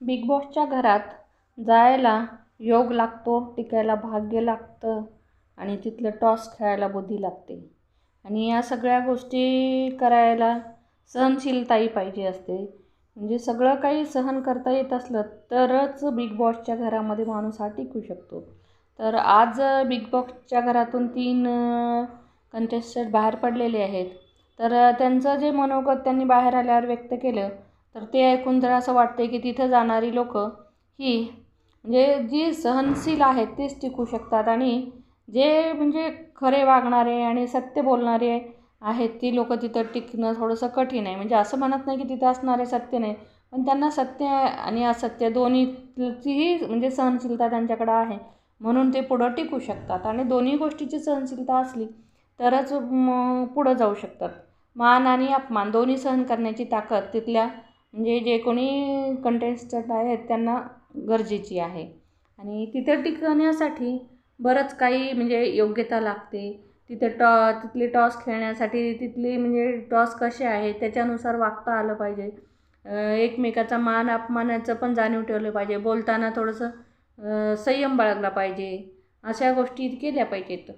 Big बॉसच्या घरात जायला योग लागतो, टिकायला भाग्य लागतं आणि तिथलं टॉस खेळायला बुद्धी लागते. आणि या सगळ्या गोष्टी करायला सहनशीलताही पाहिजे असते. म्हणजे सगळं काही सहन करता येत असलं तरच बिग बॉसच्या घरामध्ये माणूस हा टिकू शकतो. तर आज बिग बॉसच्या घरातून 3 कंटेस्टंट बाहेर पडलेले आहेत. तर त्यांचं जे मनोगत त्यांनी बाहेर आल्यावर व्यक्त केलं, तर ते ऐकून जरा असं वाटते की तिथं जाणारी लोकं ही म्हणजे जी सहनशील आहेत तेच टिकू शकतात आणि जे म्हणजे खरे वागणारे आणि सत्य बोलणारे आहेत ती लोकं तिथं टिकणं थोडंसं कठीण आहे. म्हणजे असं म्हणत नाही की तिथं असणारे सत्य नाही, पण त्यांना सत्य आणि असत्य दोन्हीचीही म्हणजे सहनशीलता त्यांच्याकडं आहे, म्हणून ते पुढं टिकू शकतात. आणि दोन्ही गोष्टीची सहनशीलता असली तरच पुढं जाऊ शकतात. मान आणि अपमान दोन्ही सहन करण्याची ताकद तिथल्या म्हणजे जे कोणी कंटेस्टंट आहेत त्यांना गरजेची आहे. आणि तिथे टिकण्यासाठी बरंच काही म्हणजे योग्यता लागते. तिथले टॉस खेळण्यासाठी तिथले म्हणजे टॉस कसे आहेत त्याच्यानुसार वागता आलं पाहिजे. एकमेकाचा मान अपमानाचं पण जाणीव ठेवलं पाहिजे. बोलताना थोडंसं संयम बाळगला पाहिजे. अशा गोष्टी केल्या पाहिजेत.